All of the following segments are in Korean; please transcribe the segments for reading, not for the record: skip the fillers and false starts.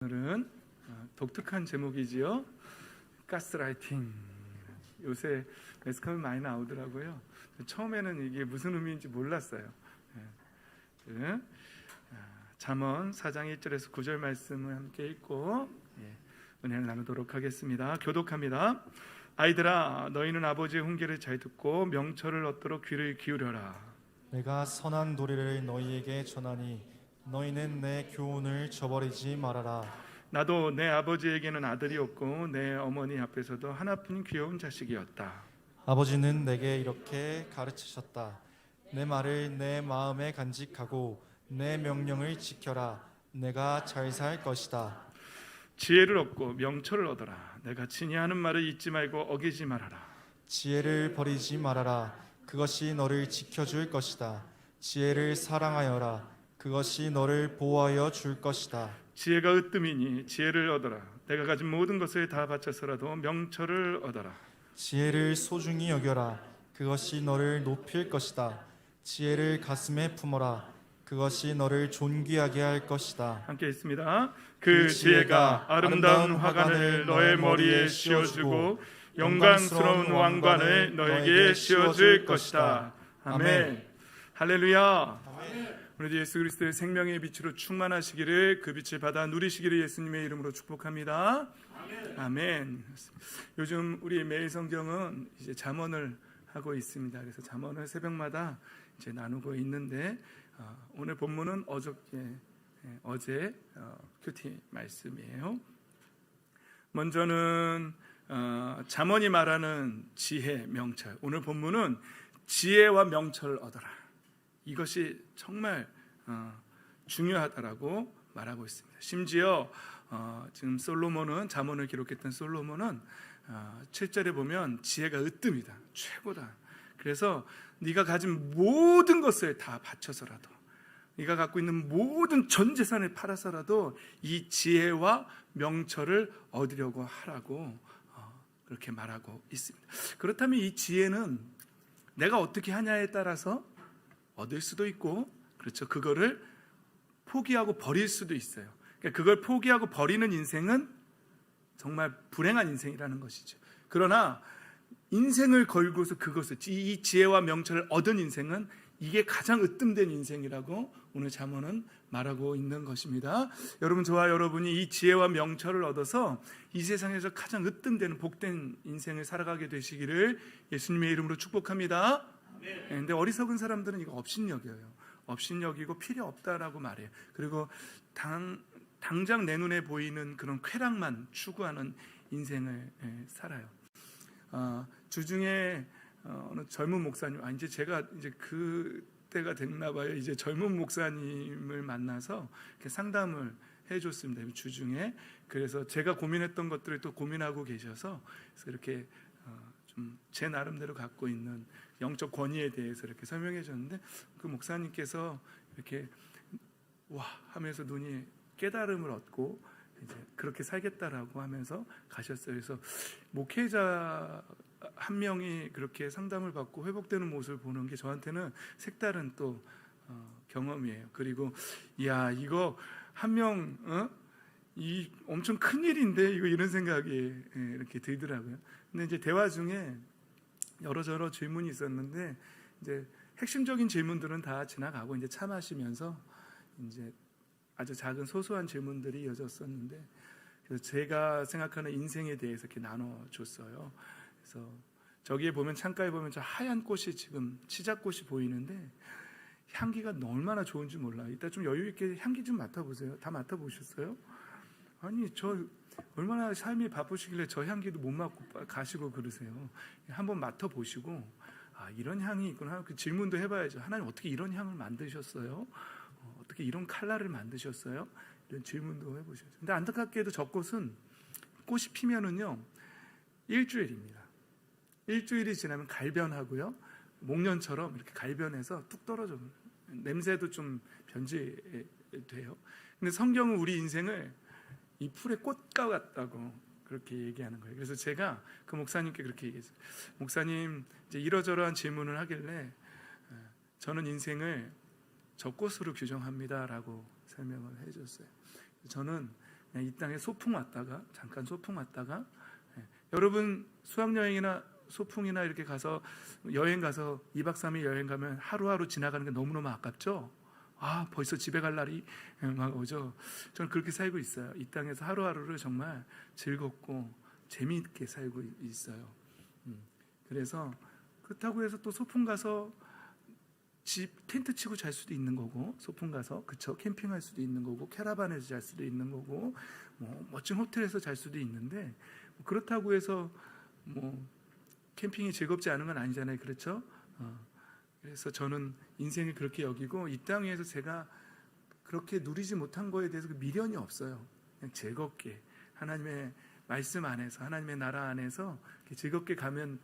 오늘은 독특한 제목이지요. 가스라이팅. 요새 매스컴에 많이 나오더라고요. 처음에는 이게 무슨 의미인지 몰랐어요. 잠언 4장 1절에서 9절 말씀을 함께 읽고 은혜를 나누도록 하겠습니다. 교독합니다. 아이들아, 너희는 아버지의 훈계를 잘 듣고 명철을 얻도록 귀를 기울여라. 내가 선한 도리를 너희에게 전하니 너희는 내 교훈을 저버리지 말아라. 나도 내 아버지에게는 아들이 없고 내 어머니 앞에서도 하나뿐인 귀여운 자식이었다. 아버지는 내게 이렇게 가르치셨다. 내 말을 내 마음에 간직하고 내 명령을 지켜라. 내가 잘 살 것이다. 지혜를 얻고 명철을 얻어라. 내가 친히 하는 말을 잊지 말고 어기지 말아라. 지혜를 버리지 말아라. 그것이 너를 지켜줄 것이다. 지혜를 사랑하여라. 그것이 너를 보호하여 줄 것이다. 지혜가 으뜸이니 지혜를 얻어라. 내가 가진 모든 것을 다 바쳐서라도 명철을 얻어라. 지혜를 소중히 여겨라. 그것이 너를 높일 것이다. 지혜를 가슴에 품어라. 그것이 너를 존귀하게 할 것이다. 함께 읽습니다. 그 지혜가 아름다운 화관을 너의 머리에 씌워주고 영광스러운 왕관을 너에게 씌워줄 것이다. 아멘. 할렐루야. 오늘 예수 그리스도의 생명의 빛으로 충만하시기를, 그 빛을 받아 누리시기를 예수님의 이름으로 축복합니다. 아멘. 요즘 우리 매일 성경은 이제 잠언을 하고 있습니다. 그래서 잠언을 새벽마다 이제 나누고 있는데 오늘 본문은 어제 큐티 말씀이에요. 먼저는 잠언이 말하는 지혜, 명철. 오늘 본문은 지혜와 명철을 얻어라. 이것이 정말 중요하다라고 말하고 있습니다. 심지어 지금 솔로몬은, 잠언을 기록했던 솔로몬은 7절에 보면 지혜가 으뜸이다, 최고다. 그래서 네가 가진 모든 것을 다 바쳐서라도, 네가 갖고 있는 모든 전 재산을 팔아서라도 이 지혜와 명철을 얻으려고 하라고 그렇게 말하고 있습니다. 그렇다면 이 지혜는 내가 어떻게 하냐에 따라서 얻을 수도 있고, 그렇죠, 그거를 포기하고 버릴 수도 있어요. 그러니까 그걸 포기하고 버리는 인생은 정말 불행한 인생이라는 것이죠. 그러나 인생을 걸고서 그것을, 이 지혜와 명철을 얻은 인생은 이게 가장 으뜸된 인생이라고 오늘 잠언은 말하고 있는 것입니다. 여러분, 저와 여러분이 이 지혜와 명철을 얻어서 이 세상에서 가장 으뜸되는 복된 인생을 살아가게 되시기를 예수님의 이름으로 축복합니다. 근데 어리석은 사람들은 이거 업신여겨요. 업신여기고 필요 없다라고 말해요. 그리고 당장 내 눈에 보이는 그런 쾌락만 추구하는 인생을 살아요. 주중에 어느 젊은 목사님, 이제 제가 이제 그때가 됐나 봐요. 이제 젊은 목사님을 만나서 이렇게 상담을 해줬습니다. 주중에. 그래서 제가 고민했던 것들을 또 고민하고 계셔서, 그래서 이렇게 좀 제 나름대로 갖고 있는 영적 권위에 대해서 이렇게 설명해 줬는데, 그 목사님께서 이렇게 와 하면서 눈이 깨달음을 얻고 이제 그렇게 살겠다라고 하면서 가셨어요. 그래서 목회자 한 명이 그렇게 상담을 받고 회복되는 모습을 보는 게 저한테는 색다른 또 경험이에요. 그리고 이야, 이거 한 명 이 엄청 큰 일인데 이거, 이런 생각이 이렇게 들더라고요. 근데 이제 대화 중에 여러저러 질문이 있었는데, 이제 핵심적인 질문들은 다 지나가고 이제 차 마시면서 이제 아주 작은 소소한 질문들이 이어졌었는데, 그래서 제가 생각하는 인생에 대해서 이렇게 나눠줬어요. 그래서 저기에 보면, 창가에 보면 저 하얀 꽃이, 지금 치자꽃이 보이는데 향기가 얼마나 좋은지 몰라요. 이따 좀 여유 있게 향기 좀 맡아보세요. 다 맡아보셨어요? 아니, 저 얼마나 삶이 바쁘시길래 저 향기도 못 맡고 가시고 그러세요. 한번 맡아보시고, 이런 향이 있구나. 그 질문도 해봐야죠. 하나님, 어떻게 이런 향을 만드셨어요? 어떻게 이런 컬러를 만드셨어요? 이런 질문도 해보셔야죠. 근데 안타깝게도 저 꽃은, 꽃이 피면은요 일주일입니다. 일주일이 지나면 갈변하고요, 목련처럼 이렇게 갈변해서 뚝 떨어져요. 냄새도 좀 변질돼요. 근데 성경은 우리 인생을 이 풀의 꽃과 같다고 그렇게 얘기하는 거예요. 그래서 제가 그 목사님께 그렇게 얘기했어요. 목사님, 이제 이러저러한 질문을 하길래 저는 인생을 저 꽃으로 규정합니다라고 설명을 해줬어요. 저는 이 땅에 소풍 왔다가 잠깐 소풍 왔다가 여러분 수학여행이나 소풍이나 이렇게 가서 여행 가서 2박 3일 여행 가면 하루하루 지나가는 게 너무너무 아깝죠. 벌써 집에 갈 날이 막 오죠. 저는 그렇게 살고 있어요. 이 땅에서 하루하루를 정말 즐겁고 재미있게 살고 있어요. 그래서 그렇다고 해서 또 소풍 가서 집 텐트 치고 잘 수도 있는 거고, 소풍 가서 그쵸, 캠핑할 수도 있는 거고, 캐러반에서 잘 수도 있는 거고, 뭐 멋진 호텔에서 잘 수도 있는데, 그렇다고 해서 뭐 캠핑이 즐겁지 않은 건 아니잖아요, 그렇죠? 그래서 저는 인생을 그렇게 여기고, 이 땅에서 제가 그렇게 누리지 못한 거에 대해서 미련이 없어요. 그냥 즐겁게 하나님의 말씀 안에서, 하나님의 나라 안에서 즐겁게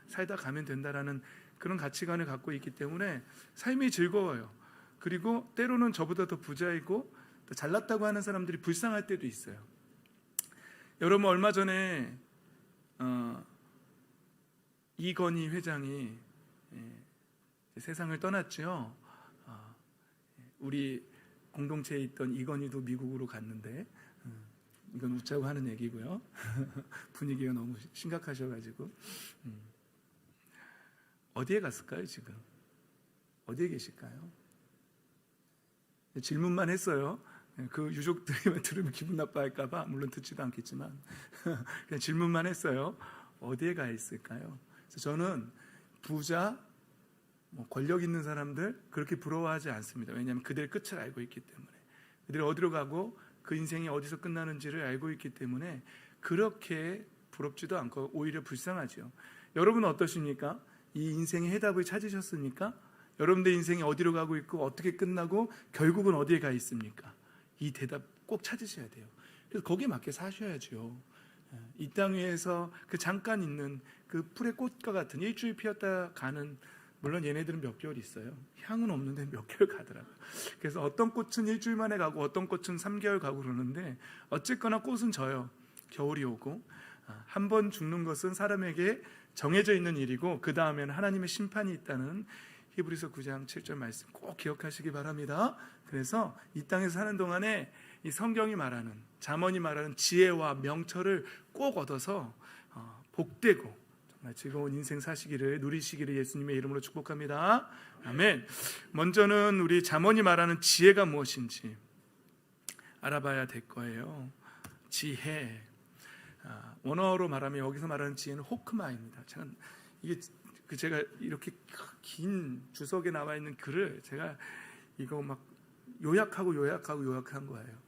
살다 가면 된다라는 그런 가치관을 갖고 있기 때문에 삶이 즐거워요. 그리고 때로는 저보다 더 부자이고 또 잘났다고 하는 사람들이 불쌍할 때도 있어요. 여러분, 얼마 전에 이건희 회장이 세상을 떠났죠. 우리 공동체에 있던 이건희도 미국으로 갔는데, 이건 웃자고 하는 얘기고요. 분위기가 너무 심각하셔가지고 어디에 갔을까요? 지금 어디에 계실까요? 질문만 했어요. 그 유족들이 들으면 기분 나빠할까봐 물론 듣지도 않겠지만 그냥 질문만 했어요. 어디에 가 있을까요? 그래서 저는 부자, 권력 있는 사람들 그렇게 부러워하지 않습니다. 왜냐하면 그들의 끝을 알고 있기 때문에, 그들이 어디로 가고 그 인생이 어디서 끝나는지를 알고 있기 때문에 그렇게 부럽지도 않고 오히려 불쌍하죠. 여러분은 어떠십니까? 이 인생의 해답을 찾으셨습니까? 여러분들 인생이 어디로 가고 있고 어떻게 끝나고 결국은 어디에 가 있습니까? 이 대답 꼭 찾으셔야 돼요. 그래서 거기에 맞게 사셔야죠. 이 땅 위에서 그 잠깐 있는 그 풀의 꽃과 같은 일주일 피었다 가는, 물론 얘네들은 몇 개월 있어요. 향은 없는데 몇 개월 가더라고요. 그래서 어떤 꽃은 일주일 만에 가고 어떤 꽃은 3개월 가고 그러는데, 어쨌거나 꽃은 져요. 겨울이 오고. 한 번 죽는 것은 사람에게 정해져 있는 일이고, 그 다음에는 하나님의 심판이 있다는 히브리서 9장 7절 말씀 꼭 기억하시기 바랍니다. 그래서 이 땅에서 사는 동안에 이 성경이 말하는, 잠언이 말하는 지혜와 명철을 꼭 얻어서 복되고 즐거운 인생 사시기를, 누리시기를 예수님의 이름으로 축복합니다. 아멘. 먼저는 우리 잠언이 말하는 지혜가 무엇인지 알아봐야 될 거예요. 지혜. 원어로 말하면 여기서 말하는 지혜는 호크마입니다. 제가 이렇게 긴 주석에 나와 있는 글을 제가 이거 막 요약한 거예요.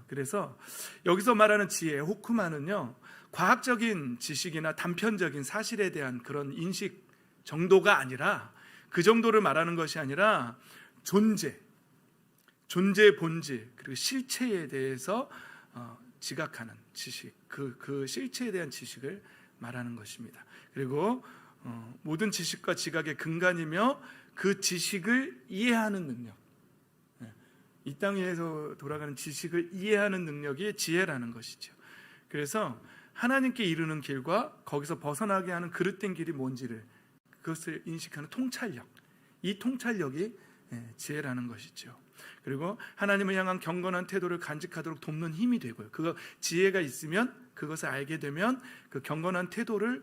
그래서 여기서 말하는 지혜, 호크마는요, 과학적인 지식이나 단편적인 사실에 대한 그런 인식 정도가 아니라, 그 정도를 말하는 것이 아니라 존재의 본질, 그리고 실체에 대해서 지각하는 지식, 그 실체에 대한 지식을 말하는 것입니다. 그리고 모든 지식과 지각의 근간이며 그 지식을 이해하는 능력, 이 땅 위에서 돌아가는 지식을 이해하는 능력이 지혜라는 것이죠. 그래서 하나님께 이르는 길과 거기서 벗어나게 하는 그릇된 길이 뭔지를, 그것을 인식하는 통찰력, 이 통찰력이 지혜라는 것이죠. 그리고 하나님을 향한 경건한 태도를 간직하도록 돕는 힘이 되고요. 그 지혜가 있으면, 그것을 알게 되면 그 경건한 태도를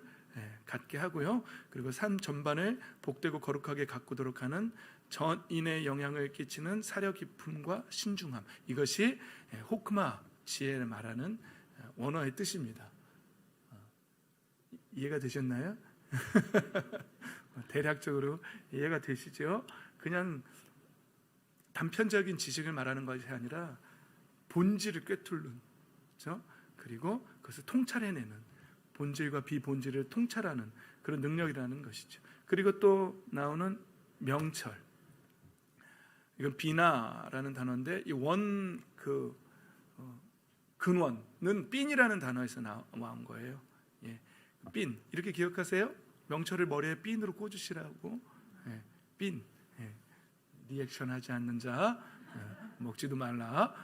갖게 하고요. 그리고 삶 전반을 복되고 거룩하게 가꾸도록 하는 전인의 영향을 끼치는 사려 깊음과 신중함, 이것이 호크마, 지혜를 말하는 원어의 뜻입니다. 이해가 되셨나요? 대략적으로 이해가 되시죠? 그냥 단편적인 지식을 말하는 것이 아니라 본질을 꿰뚫는, 그렇죠? 그리고 그것을 통찰해내는, 본질과 비본질을 통찰하는 그런 능력이라는 것이죠. 그리고 또 나오는 명철, 이건 비나라는 단어인데, 이 근원은 빈이라는 단어에서 나온 거예요. 빈, 이렇게 기억하세요? 명철을 머리에 빈으로 꽂으시라고. 빈, 리액션하지 않는 자 먹지도 말라.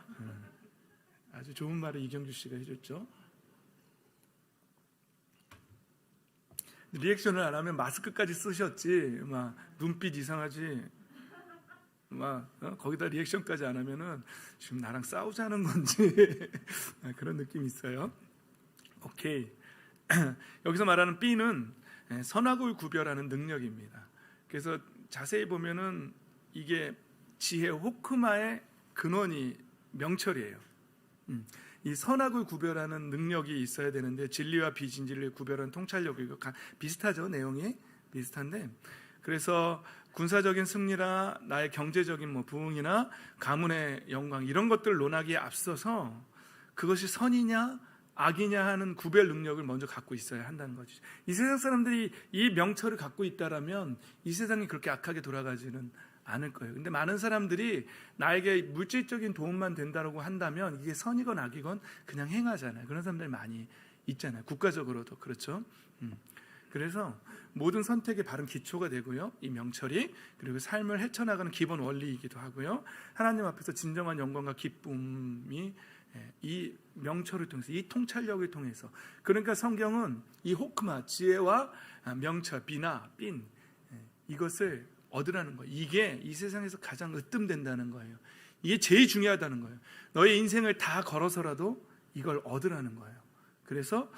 아주 좋은 말을 이경주 씨가 해줬죠. 리액션을 안 하면 마스크까지 쓰셨지, 막 눈빛 이상하지. 막 거기다 리액션까지 안 하면은 지금 나랑 싸우자는 건지 그런 느낌이 있어요. 오케이. 여기서 말하는 B는 선악을 구별하는 능력입니다. 그래서 자세히 보면은 이게 지혜 호크마의 근원이 명철이에요. 이 선악을 구별하는 능력이 있어야 되는데 진리와 비진리를 구별하는 통찰력이 비슷하죠. 내용이 비슷한데, 그래서 군사적인 승리나 나의 경제적인 부흥이나 가문의 영광 이런 것들 논하기에 앞서서 그것이 선이냐 악이냐 하는 구별 능력을 먼저 갖고 있어야 한다는 거죠. 이 세상 사람들이 이 명철을 갖고 있다라면 이 세상이 그렇게 악하게 돌아가지는 않을 거예요. 근데 많은 사람들이 나에게 물질적인 도움만 된다고 한다면 이게 선이건 악이건 그냥 행하잖아요. 그런 사람들이 많이 있잖아요. 국가적으로도 그렇죠. 그래서 모든 선택의 바른 기초가 되고요, 이 명철이, 그리고 삶을 헤쳐나가는 기본 원리이기도 하고요, 하나님 앞에서 진정한 영광과 기쁨이 이 명철을 통해서, 이 통찰력을 통해서, 그러니까 성경은 이 호크마, 지혜와 명철, 비나 빈, 이것을 얻으라는 거예요. 이게 이 세상에서 가장 으뜸된다는 거예요. 이게 제일 중요하다는 거예요. 너의 인생을 다 걸어서라도 이걸 얻으라는 거예요. 그래서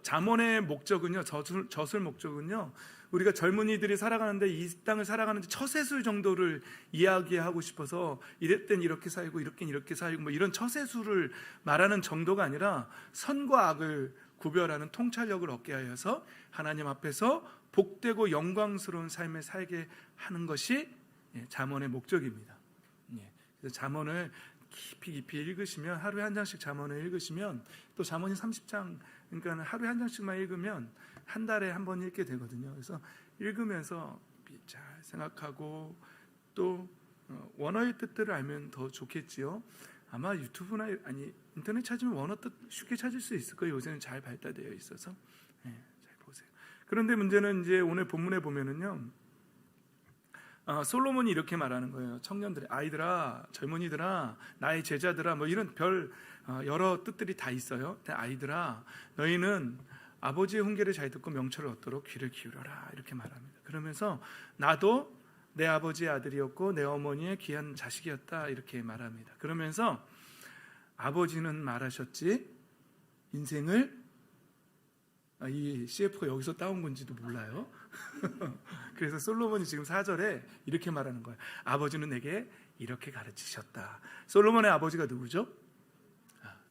잠언의 목적은요, 저술 목적은요, 우리가 젊은이들이 살아가는데 이 땅을 살아가는데 처세술 정도를 이야기하고 싶어서 이랬땐 이렇게 살고 이렇긴 이렇게 살고 이런 처세술을 말하는 정도가 아니라 선과 악을 구별하는 통찰력을 얻게 하여서 하나님 앞에서 복되고 영광스러운 삶을 살게 하는 것이 잠언의 목적입니다. 그래서 잠언을 깊이 읽으시면, 하루에 한 장씩 잠언을 읽으시면, 또 잠언이 30장, 그러니까 하루에 한 장씩만 읽으면 한 달에 한 번 읽게 되거든요. 그래서 읽으면서 잘 생각하고 또 원어의 뜻들을 알면 더 좋겠지요. 아마 유튜브나 인터넷 찾으면 원어 뜻 쉽게 찾을 수 있을 거예요. 요새는 잘 발달되어 있어서. 잘 보세요. 그런데 문제는 이제 오늘 본문에 보면은요, 솔로몬이 이렇게 말하는 거예요. 청년들, 아이들아, 젊은이들아, 나의 제자들아, 이런 여러 뜻들이 다 있어요. 아이들아, 너희는 아버지의 훈계를 잘 듣고 명철을 얻도록 귀를 기울여라, 이렇게 말합니다. 그러면서 나도 내 아버지의 아들이었고 내 어머니의 귀한 자식이었다, 이렇게 말합니다. 그러면서 아버지는 말하셨지, 인생을, 이 CF가 여기서 따온 건지도 몰라요. 그래서 솔로몬이 지금 4절에 이렇게 말하는 거예요. 아버지는 내게 이렇게 가르치셨다. 솔로몬의 아버지가 누구죠?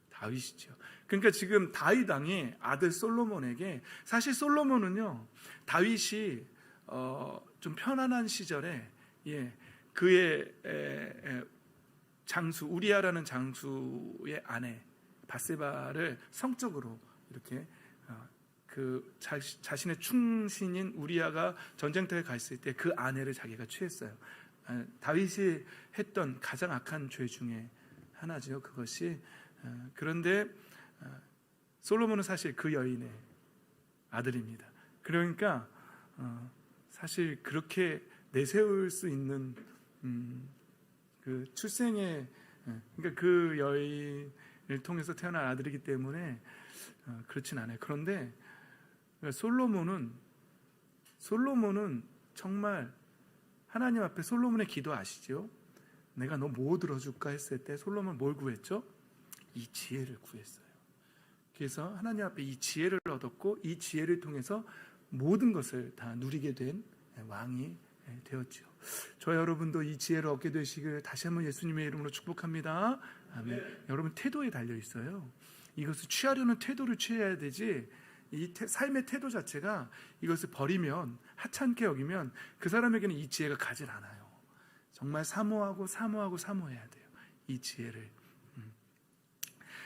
다윗이죠. 그러니까 지금 다윗 왕이 아들 솔로몬에게, 사실 솔로몬은요, 다윗이 좀 편안한 시절에 그의 장수 우리아라는 장수의 아내 바세바를 성적으로 이렇게 자신의 충신인 우리아가 전쟁터에 갔을 때 그 아내를 자기가 취했어요. 다윗이 했던 가장 악한 죄 중에 하나죠. 그것이. 그런데 솔로몬은 사실 그 여인의 아들입니다. 그러니까 사실 그렇게 내세울 수 있는 그 출생의, 그러니까 그 여인을 통해서 태어난 아들이기 때문에 그렇진 않아요. 그런데 솔로몬은 정말 하나님 앞에 솔로몬의 기도 아시죠? 내가 너 뭐 들어줄까 했을 때 솔로몬 뭘 구했죠? 이 지혜를 구했어요. 그래서 하나님 앞에 이 지혜를 얻었고 이 지혜를 통해서 모든 것을 다 누리게 된 왕이 되었죠. 저 여러분도 이 지혜를 얻게 되시길 다시 한번 예수님의 이름으로 축복합니다. 아멘. 여러분 태도에 달려 있어요. 이것을 취하려는 태도를 취해야 되지, 이 삶의 태도 자체가 이것을 버리면, 하찮게 여기면 그 사람에게는 이 지혜가 가질 않아요. 정말 사모해야 돼요, 이 지혜를.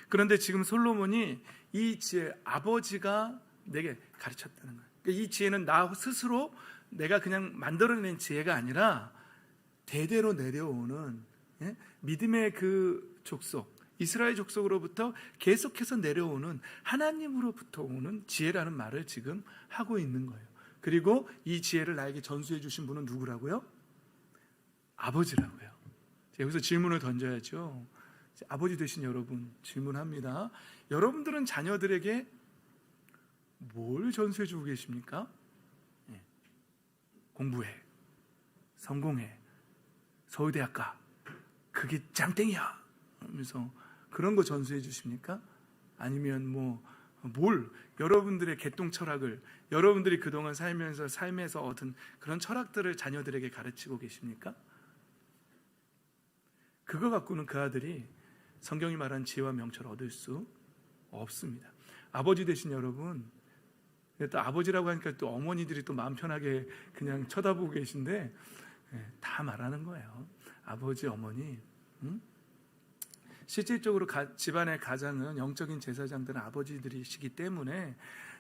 그런데 지금 솔로몬이 이 지혜, 아버지가 내게 가르쳤다는 거예요. 그러니까 이 지혜는 나 스스로 내가 그냥 만들어낸 지혜가 아니라 대대로 내려오는 믿음의 그 족속, 이스라엘 족속으로부터 계속해서 내려오는 하나님으로부터 오는 지혜라는 말을 지금 하고 있는 거예요. 그리고 이 지혜를 나에게 전수해 주신 분은 누구라고요? 아버지라고요. 여기서 질문을 던져야죠. 아버지 되신 여러분, 질문합니다. 여러분들은 자녀들에게 뭘 전수해 주고 계십니까? 공부해. 성공해, 서울대학 가, 그게 짱땡이야 하면서 그런 거 전수해 주십니까? 아니면 뭘 여러분들의 개똥 철학을, 여러분들이 그동안 살면서 삶에서 얻은 그런 철학들을 자녀들에게 가르치고 계십니까? 그거 갖고는 그 아들이 성경이 말한 지혜와 명철을 얻을 수 없습니다. 아버지 되신 여러분, 또 아버지라고 하니까 또 어머니들이 또 마음 편하게 그냥 쳐다보고 계신데, 다 말하는 거예요. 아버지, 어머니, 실질적으로 집안의 가장은, 영적인 제사장들은 아버지들이시기 때문에,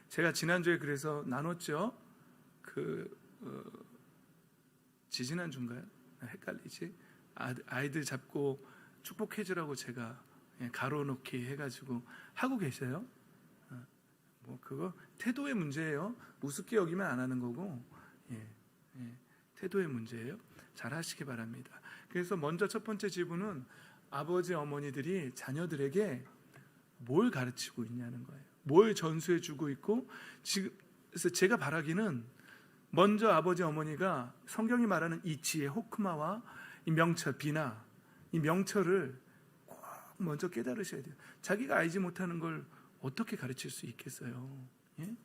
제가 지난주에 그래서 나눴죠. 지지난주인가요? 헷갈리지? 아이들 잡고 축복해주라고 제가 가로놓기 해가지고 하고 계셔요. 그거 태도의 문제예요. 우습게 여기면 안 하는 거고, 태도의 문제예요. 잘 하시기 바랍니다. 그래서 먼저 첫 번째 지분은 아버지, 어머니들이 자녀들에게 뭘 가르치고 있냐는 거예요. 뭘 전수해 주고 있고, 그래서 제가 바라기는 먼저 아버지, 어머니가 성경이 말하는 이 지혜, 호크마와 이 명철, 비나, 이 명철을 꼭 먼저 깨달으셔야 돼요. 자기가 알지 못하는 걸 어떻게 가르칠 수 있겠어요? 예?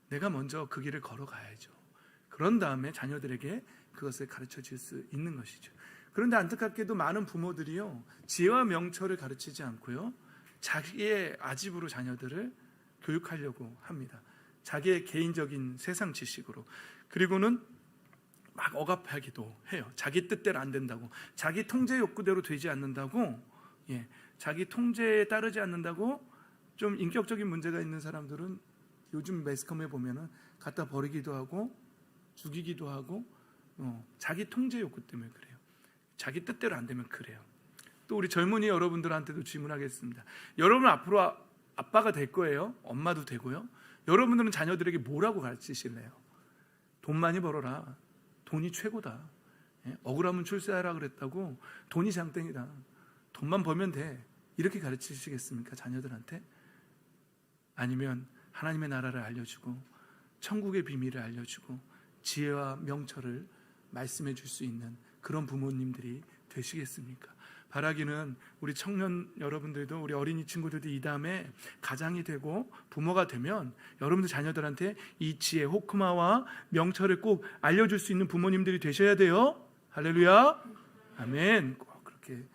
내가 먼저 그 길을 걸어가야죠. 그런 다음에 자녀들에게 그것을 가르쳐 줄 수 있는 것이죠. 그런데 안타깝게도 많은 부모들이요, 지혜와 명철을 가르치지 않고요, 자기의 아집으로 자녀들을 교육하려고 합니다. 자기의 개인적인 세상 지식으로. 그리고는 막 억압하기도 해요. 자기 뜻대로 안 된다고, 자기 통제 욕구대로 되지 않는다고, 자기 통제에 따르지 않는다고 좀 인격적인 문제가 있는 사람들은 요즘 매스컴에 보면은 갖다 버리기도 하고 죽이기도 하고, 자기 통제 욕구 때문에 그래요. 자기 뜻대로 안 되면 그래요. 또 우리 젊은이 여러분들한테도 질문하겠습니다. 여러분 앞으로 아빠가 될 거예요. 엄마도 되고요. 여러분들은 자녀들에게 뭐라고 가르치실래요? 돈 많이 벌어라. 돈이 최고다. 억울하면 출세하라 그랬다고 돈이 장땡이다. 돈만 벌면 돼. 이렇게 가르치시겠습니까? 자녀들한테? 아니면 하나님의 나라를 알려주고 천국의 비밀을 알려주고 지혜와 명철을 말씀해 줄 수 있는 그런 부모님들이 되시겠습니까? 바라기는 우리 청년 여러분들도, 우리 어린이 친구들도 이 다음에 가장이 되고 부모가 되면 여러분들 자녀들한테 이 지혜, 호크마와 명철을 꼭 알려줄 수 있는 부모님들이 되셔야 돼요. 할렐루야, 아멘. 꼭 그렇게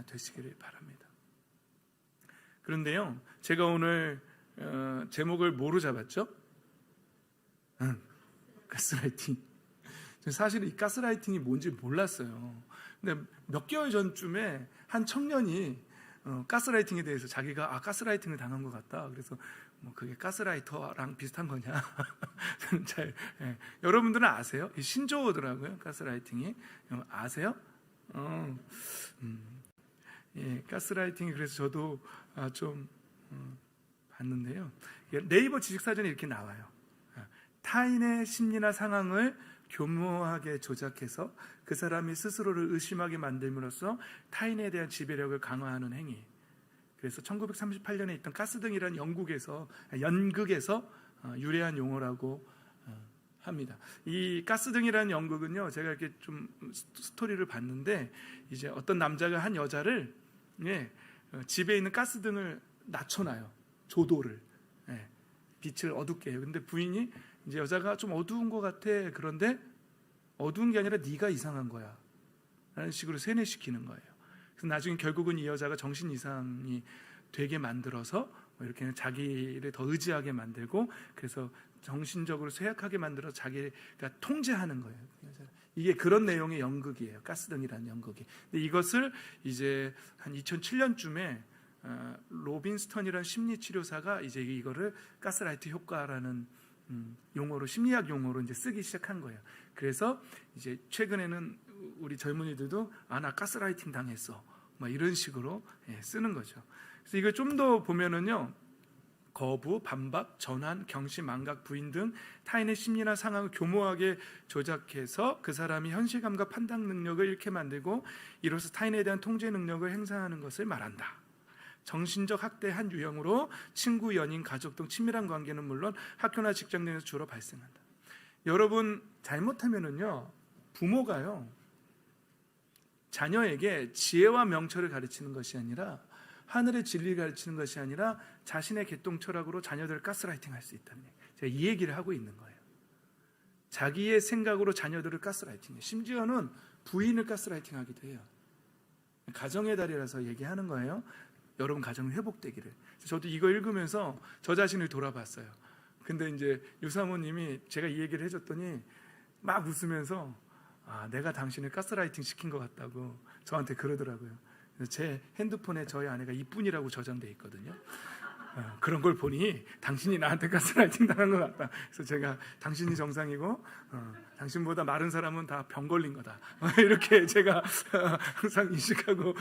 되시기를 바랍니다. 그런데요, 제가 오늘 제목을 뭐로 잡았죠? 가스라이팅. 사실 이 가스라이팅이 뭔지 몰랐어요. 근데 몇 개월 전쯤에 한 청년이 가스라이팅에 대해서 자기가 가스라이팅을 당한 것 같다. 그래서 그게 가스라이터랑 비슷한 거냐? 여러분들은 아세요? 신조어더라고요. 가스라이팅이 아세요? 가스라이팅이 그래서 저도 좀 봤는데요. 네이버 지식사전에 이렇게 나와요. 타인의 심리나 상황을 교묘하게 조작해서 그 사람이 스스로를 의심하게 만들므로써 타인에 대한 지배력을 강화하는 행위. 그래서 1938년에 있던 가스등이라는 연극에서 유래한 용어라고 합니다. 이 가스등이라는 연극은요, 제가 이렇게 좀 스토리를 봤는데, 이제 어떤 남자가 한 여자를 집에 있는 가스등을 낮춰놔요. 조도를, 빛을 어둡게 해요. 근데 부인이 이제 여자가 좀 어두운 것 같아. 그런데 어두운 게 아니라 네가 이상한 거야 라는 식으로 세뇌시키는 거예요. 그래서 나중에 결국은 이 여자가 정신 이상이 되게 만들어서 이렇게 자기를 더 의지하게 만들고, 그래서 정신적으로 쇠약하게 만들어 자기가 통제하는 거예요. 이게 그런 내용의 연극이에요. 가스등이라는 연극이. 근데 이것을 이제 한 2007년쯤에 로빈스턴이라는 심리치료사가 이제 이거를 가스라이트 효과라는 용어로, 심리학 용어로 이제 쓰기 시작한 거예요. 그래서 이제 최근에는 우리 젊은이들도 나 가스라이팅 당했어, 막 이런 식으로 쓰는 거죠. 그래서 이걸 좀 더 보면은요, 거부, 반박, 전환, 경시, 망각, 부인 등 타인의 심리나 상황을 교묘하게 조작해서 그 사람이 현실감과 판단 능력을 잃게 만들고 이로써 타인에 대한 통제 능력을 행사하는 것을 말한다. 정신적 학대의 한 유형으로 친구, 연인, 가족 등 친밀한 관계는 물론 학교나 직장 내에서 주로 발생한다. 여러분 잘못하면은요, 부모가요, 자녀에게 지혜와 명철을 가르치는 것이 아니라, 하늘의 진리를 가르치는 것이 아니라 자신의 개똥 철학으로 자녀들을 가스라이팅 할 수 있다는 얘기예요. 제가 이 얘기를 하고 있는 거예요. 자기의 생각으로 자녀들을 가스라이팅해요. 심지어는 부인을 가스라이팅 하기도 해요. 가정의 달이라서 얘기하는 거예요. 여러분 가정 회복되기를. 저도 이거 읽으면서 저 자신을 돌아봤어요. 근데 이제 유사모님이 제가 이 얘기를 해줬더니 막 웃으면서 내가 당신을 가스라이팅 시킨 것 같다고 저한테 그러더라고요. 그래서 제 핸드폰에 저희 아내가 이쁜이라고 저장돼 있거든요. 그런 걸 보니 당신이 나한테 가스라이팅 당한 것 같다. 그래서 제가 당신이 정상이고 당신보다 마른 사람은 다 병 걸린 거다. 이렇게 제가 항상 인식하고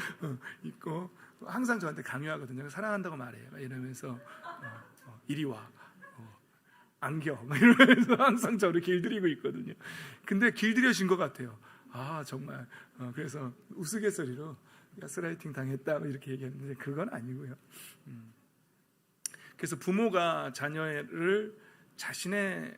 있고, 항상 저한테 강요하거든요. 사랑한다고 말해요. 이러면서 이리 와, 안겨, 이러면서 항상 저를 길들이고 있거든요. 근데 길들여진 것 같아요. 정말. 그래서 우스갯소리로 가스라이팅 당했다 이렇게 얘기했는데 그건 아니고요. 그래서 부모가 자녀를 자신의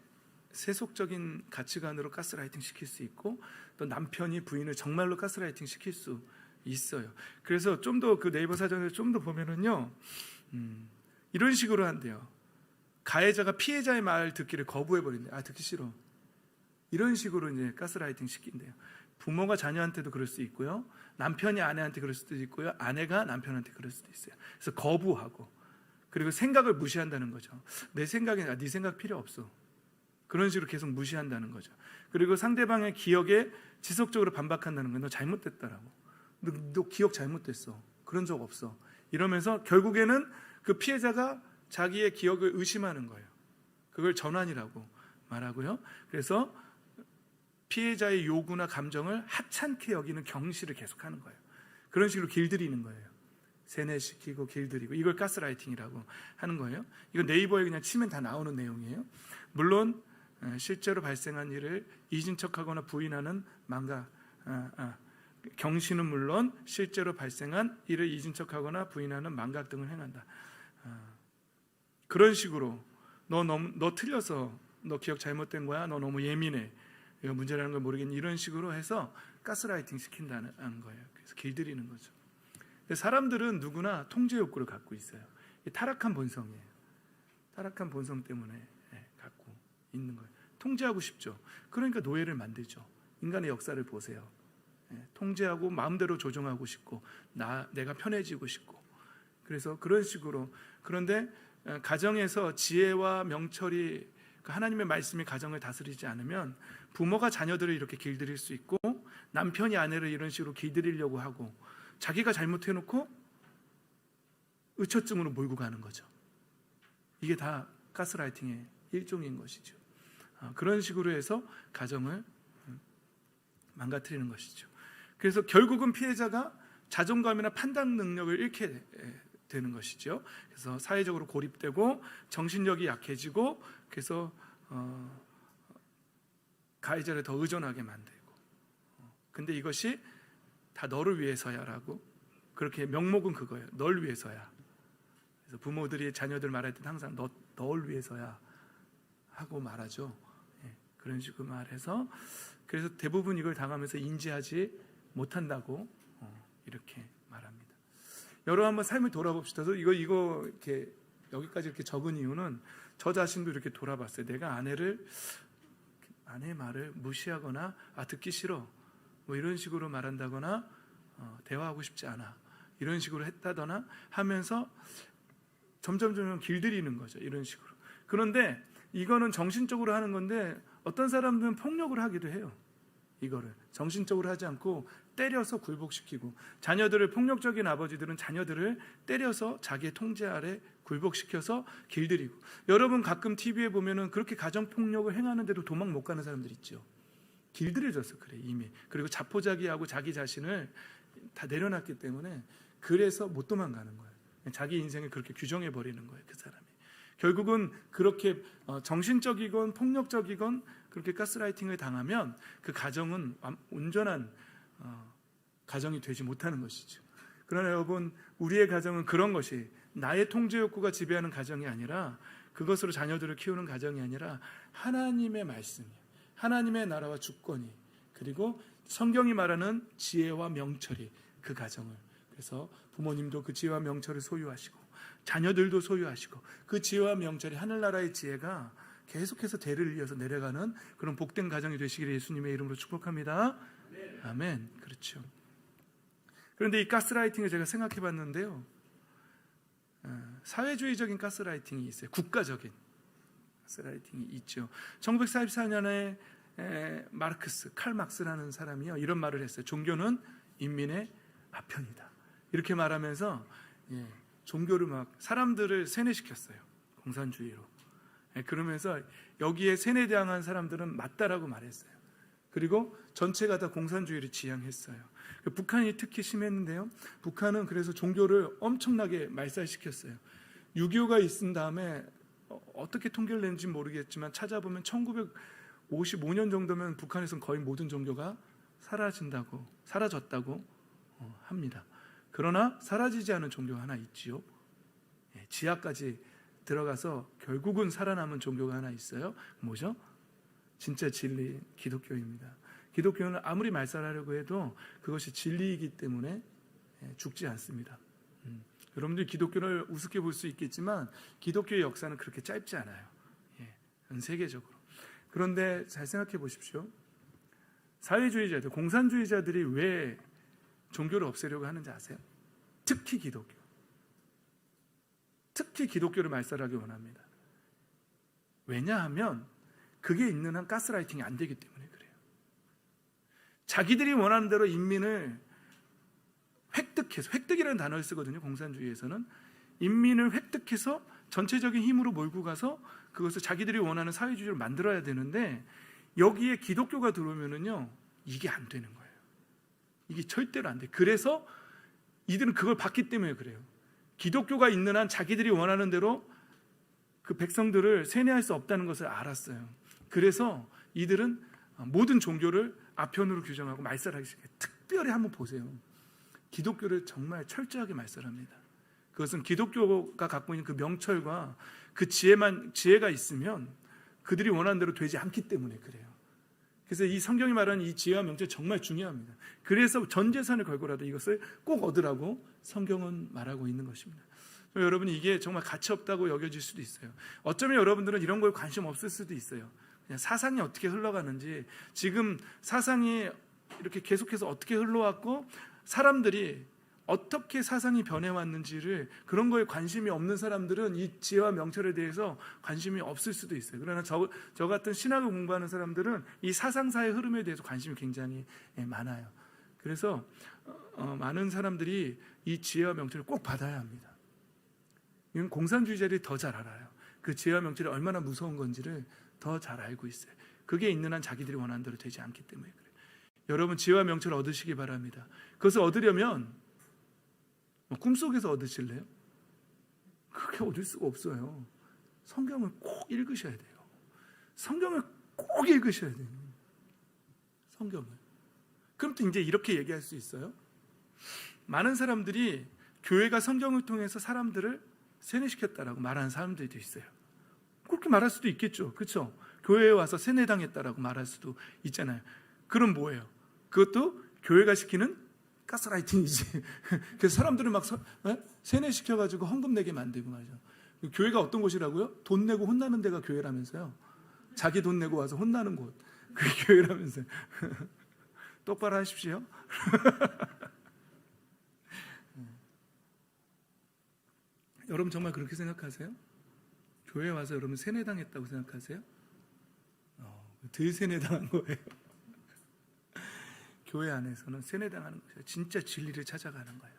세속적인 가치관으로 가스라이팅 시킬 수 있고, 또 남편이 부인을 정말로 가스라이팅 시킬 수 있어요. 그래서 좀 더 그 네이버 사전을 좀 더 보면은요, 이런 식으로 한대요. 가해자가 피해자의 말 듣기를 거부해 버린대요. 듣기 싫어. 이런 식으로 이제 가스라이팅 시킨대요. 부모가 자녀한테도 그럴 수 있고요, 남편이 아내한테 그럴 수도 있고요, 아내가 남편한테 그럴 수도 있어요. 그래서 거부하고, 그리고 생각을 무시한다는 거죠. 내 생각에 네 생각 필요 없어. 그런 식으로 계속 무시한다는 거죠. 그리고 상대방의 기억에 지속적으로 반박한다는 거예요. 너 잘못됐다라고. 너 기억 잘못됐어. 그런 적 없어. 이러면서 결국에는 그 피해자가 자기의 기억을 의심하는 거예요. 그걸 전환이라고 말하고요. 그래서 피해자의 요구나 감정을 하찮게 여기는 경시를 계속하는 거예요. 그런 식으로 길들이는 거예요. 세뇌시키고 길들이고, 이걸 가스라이팅이라고 하는 거예요. 이거 네이버에 그냥 치면 다 나오는 내용이에요. 물론 실제로 발생한 일을 잊은 척하거나 부인하는 경시는 물론 실제로 발생한 일을 잊은 척하거나 부인하는 망각 등을 행한다. 그런 식으로 너 틀려서, 너 기억 잘못된 거야, 너 너무 예민해, 이거 문제라는 걸 모르겠니, 이런 식으로 해서 가스라이팅 시킨다는 거예요. 그래서 길들이는 거죠. 사람들은 누구나 통제 욕구를 갖고 있어요. 타락한 본성이에요. 타락한 본성 때문에 갖고 있는 거예요. 통제하고 싶죠. 그러니까 노예를 만들죠. 인간의 역사를 보세요. 통제하고 마음대로 조종하고 싶고, 내가 편해지고 싶고, 그래서 그런 식으로. 그런데 가정에서 지혜와 명철이, 하나님의 말씀이 가정을 다스리지 않으면 부모가 자녀들을 이렇게 길들일 수 있고, 남편이 아내를 이런 식으로 길들이려고 하고, 자기가 잘못해놓고 의처증으로 몰고 가는 거죠. 이게 다 가스라이팅의 일종인 것이죠. 그런 식으로 해서 가정을 망가뜨리는 것이죠. 그래서 결국은 피해자가 자존감이나 판단 능력을 잃게 되는 것이죠. 그래서 사회적으로 고립되고 정신력이 약해지고, 그래서 가해자를 더 의존하게 만들고. 근데 이것이 다 너를 위해서야라고, 그렇게 명목은 그거예요. 널 위해서야. 그래서 부모들이 자녀들 말할 때 항상 널 위해서야 하고 말하죠. 그런 식으로 말해서, 그래서 대부분 이걸 당하면서 인지하지 못한다고 이렇게 말합니다. 여러분 한번 삶을 돌아봅시다. 이거 이렇게 여기까지 이렇게 적은 이유는 저 자신도 이렇게 돌아봤어요. 내가 아내의 말을 무시하거나 듣기 싫어, 뭐 이런 식으로 말한다거나 대화하고 싶지 않아, 이런 식으로 했다거나 하면서 점점 길들이는 거죠. 이런 식으로. 그런데 이거는 정신적으로 하는 건데, 어떤 사람들은 폭력을 하기도 해요. 이거를 정신적으로 하지 않고 때려서 굴복시키고, 자녀들을, 폭력적인 아버지들은 자녀들을 때려서 자기의 통제 아래 굴복시켜서 길들이고, 여러분 가끔 TV에 보면은 그렇게 가정폭력을 행하는데도 도망 못 가는 사람들 있죠. 길들여져서 그래 이미. 그리고 자포자기하고 자기 자신을 다 내려놨기 때문에 그래서 못 도망가는 거예요. 자기 인생을 그렇게 규정해 버리는 거예요. 그 사람이 결국은 그렇게 정신적이건 폭력적이건 그렇게 가스라이팅을 당하면 그 가정은 온전한 가정이 되지 못하는 것이죠. 그러나 여러분, 우리의 가정은 그런 것이 나의 통제 욕구가 지배하는 가정이 아니라, 그것으로 자녀들을 키우는 가정이 아니라 하나님의 말씀이, 하나님의 나라와 주권이, 그리고 성경이 말하는 지혜와 명철이 그 가정을, 그래서 부모님도 그 지혜와 명철을 소유하시고 자녀들도 소유하시고 그 지혜와 명철이 하늘나라의 지혜가 계속해서 대를 이어서 내려가는 그런 복된 가정이 되시기를 예수님의 이름으로 축복합니다. 아멘. 그렇죠. 그런데 이 가스라이팅을 제가 생각해 봤는데요, 사회주의적인 가스라이팅이 있어요. 국가적인 가스라이팅이 있죠. 1944년에 칼 막스라는 사람이요, 이런 말을 했어요. 종교는 인민의 아편이다. 이렇게 말하면서 종교를 막 사람들을 세뇌시켰어요. 공산주의로. 그러면서 여기에 세뇌당한 사람들은 맞다라고 말했어요. 그리고 전체가 다 공산주의를 지향했어요. 북한이 특히 심했는데요, 북한은 그래서 종교를 엄청나게 말살시켰어요. 6.25가 있은 다음에 어떻게 통계를 낸지 모르겠지만 찾아보면 1955년 정도면 북한에서는 거의 모든 종교가 사라졌다고 합니다. 그러나 사라지지 않은 종교가 하나 있지요. 지하까지 들어가서 결국은 살아남은 종교가 하나 있어요. 뭐죠? 진짜 진리, 기독교입니다. 기독교는 아무리 말살하려고 해도 그것이 진리이기 때문에 죽지 않습니다. 여러분들이 기독교를 우습게 볼 수 있겠지만 기독교의 역사는 그렇게 짧지 않아요. 전 세계적으로. 그런데 잘 생각해 보십시오. 사회주의자들, 공산주의자들이 왜 종교를 없애려고 하는지 아세요? 특히 기독교를 말살하기 원합니다. 왜냐하면 그게 있는 한 가스라이팅이 안 되기 때문에 그래요. 자기들이 원하는 대로 인민을 획득이라는 단어를 쓰거든요. 공산주의에서는 인민을 획득해서 전체적인 힘으로 몰고 가서 그것을 자기들이 원하는 사회주의를 만들어야 되는데, 여기에 기독교가 들어오면은요, 이게 안 되는 거예요. 이게 절대로 안 돼. 그래서 이들은 그걸 봤기 때문에 그래요. 기독교가 있는 한 자기들이 원하는 대로 그 백성들을 세뇌할 수 없다는 것을 알았어요. 그래서 이들은 모든 종교를 아편으로 규정하고 말살하기 시작해요. 특별히 한번 보세요. 기독교를 정말 철저하게 말살합니다. 그것은 기독교가 갖고 있는 그 명철과 그 지혜가 있으면 그들이 원하는 대로 되지 않기 때문에 그래요. 그래서 이 성경이 말하는 이 지혜와 명철이 정말 중요합니다. 그래서 전 재산을 걸고라도 이것을 꼭 얻으라고 성경은 말하고 있는 것입니다. 여러분이 이게 정말 가치 없다고 여겨질 수도 있어요. 어쩌면 여러분들은 이런 거에 관심 없을 수도 있어요. 그냥 사상이 어떻게 흘러가는지, 지금 사상이 이렇게 계속해서 어떻게 흘러왔고 사람들이 어떻게 사상이 변해왔는지를, 그런 거에 관심이 없는 사람들은 이 지혜와 명철에 대해서 관심이 없을 수도 있어요. 그러나 저 같은 신학을 공부하는 사람들은 이 사상사의 흐름에 대해서 관심이 굉장히 많아요. 그래서 많은 사람들이 이 지혜와 명철을 꼭 받아야 합니다. 이건 공산주의자들이 더 잘 알아요. 그 지혜와 명철이 얼마나 무서운 건지를 더 잘 알고 있어요. 그게 있는 한 자기들이 원하는 대로 되지 않기 때문에 그래요. 여러분, 지혜와 명철을 얻으시기 바랍니다. 그것을 얻으려면 꿈속에서 얻으실래요? 그렇게 얻을 수가 없어요. 성경을 꼭 읽으셔야 돼요. 성경을 꼭 읽으셔야 돼요. 성경을. 그럼 또 이제 이렇게 얘기할 수 있어요. 많은 사람들이 교회가 성경을 통해서 사람들을 세뇌시켰다라고 말하는 사람들도 있어요. 그렇게 말할 수도 있겠죠. 그렇죠? 교회에 와서 세뇌당했다라고 말할 수도 있잖아요. 그럼 뭐예요? 그것도 교회가 시키는 가스라이팅이지. 그래서 사람들을 막 세뇌시켜가지고 헌금 내게 만들고 말이죠. 교회가 어떤 곳이라고요? 돈 내고 혼나는 데가 교회라면서요. 자기 돈 내고 와서 혼나는 곳, 그게 교회라면서요. 똑바로 하십시오. 여러분 정말 그렇게 생각하세요? 교회에 와서 여러분 세뇌당했다고 생각하세요? 덜 세뇌당한 거예요. 교회 안에서는 세뇌당하는 것이에요. 진짜 진리를 찾아가는 거예요.